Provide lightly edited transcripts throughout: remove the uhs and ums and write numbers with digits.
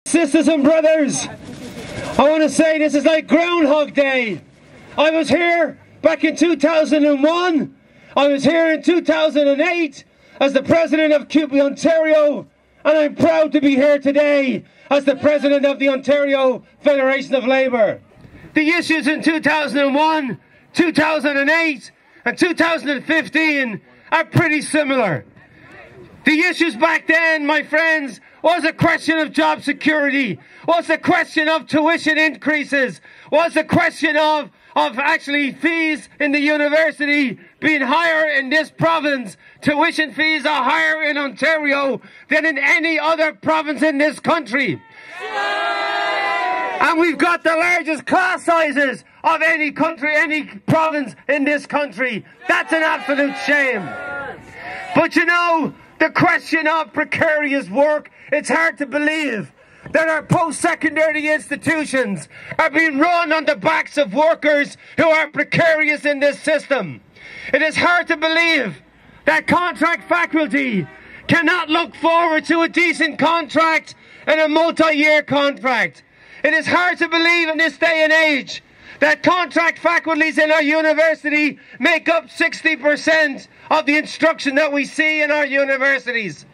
Sisters and brothers, I want to say this is like Groundhog Day. I was here back in 2001. I was here in 2008 as the president of CUPE Ontario, and I'm proud to be here today as the president of the Ontario Federation of Labour. The issues in 2001, 2008 and 2015 are pretty similar. The issues back then, my friends, was a question of job security, was a question of tuition increases, was a question of actually fees in the university being higher in this province. Tuition fees are higher in Ontario than in any other province in this country. And we've got the largest class sizes of any country, any province in this country. That's an absolute shame. But you know, the question of precarious work, it's hard to believe that our post-secondary institutions are being run on the backs of workers who are precarious in this system. It is hard to believe that contract faculty cannot look forward to a decent contract and a multi-year contract. It is hard to believe in this day and age that contract faculties in our university make up 60% of the instruction that we see in our universities.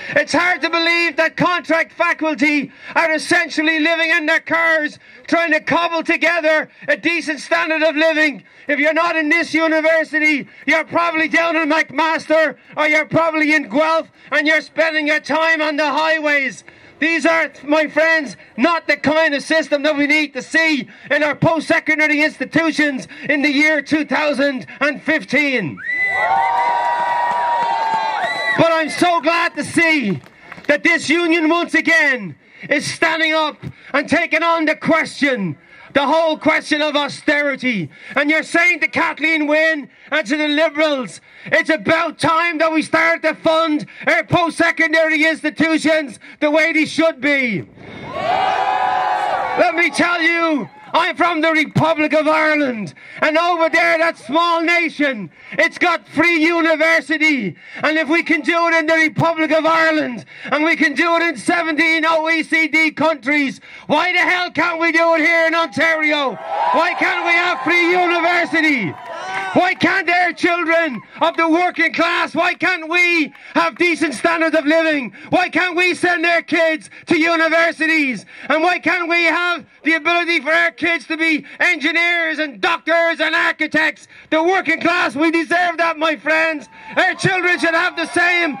It's hard to believe that contract faculty are essentially living in their cars, trying to cobble together a decent standard of living. If you're not in this university, you're probably down in McMaster, or you're probably in Guelph, and you're spending your time on the highways. These are, my friends, not the kind of system that we need to see in our post-secondary institutions in the year 2015. But I'm so glad to see that this union once again is standing up and taking on the whole question of austerity. And you're saying to Kathleen Wynne and to the Liberals, it's about time that we start to fund our post-secondary institutions the way they should be. Let me tell you, I'm from the Republic of Ireland, and over there, that small nation, it's got free university. And if we can do it in the Republic of Ireland, and we can do it in 17 OECD countries, why the hell can't we do it here in Ontario? Why can't we have free university? Why can't our children of the working class, why can't we have decent standards of living? Why can't we send our kids to universities? And why can't we have the ability for our kids to be engineers and doctors and architects? The working class, we deserve that, my friends. Our children should have the same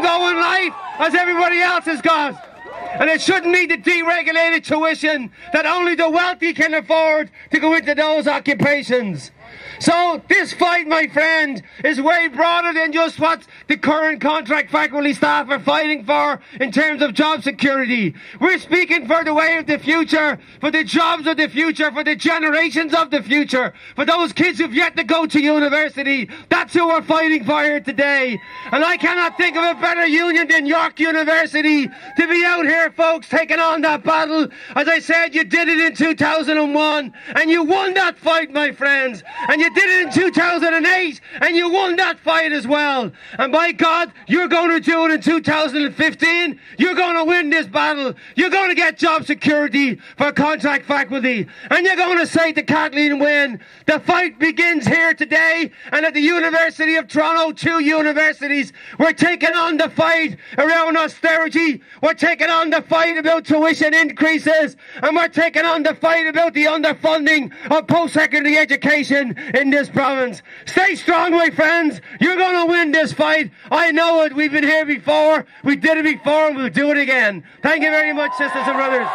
goal in life as everybody else has got. And it shouldn't be the deregulated tuition that only the wealthy can afford to go into those occupations. So this fight, my friend, is way broader than just what the current contract faculty staff are fighting for in terms of job security. We're speaking for the way of the future, for the jobs of the future, for the generations of the future, for those kids who've yet to go to university. That's who we're fighting for here today. And I cannot think of a better union than York University to be out here, folks, taking on that battle. As I said, you did it in 2001, and you won that fight, my friends. And you did it in 2008, and you won that fight as well. And by God, you're going to do it in 2015. You're going to win this battle. You're going to get job security for contract faculty. And you're going to say to Kathleen Wynne, the fight begins here today, and at the University of Toronto, 2 universities, we're taking on the fight around austerity. We're taking on the fight about tuition increases, and we're taking on the fight about the underfunding of post-secondary education in this province. Stay strong, my friends. You're going to win this fight. I know it. We've been here before. We did it before, and we'll do it again. Thank you very much, sisters and brothers.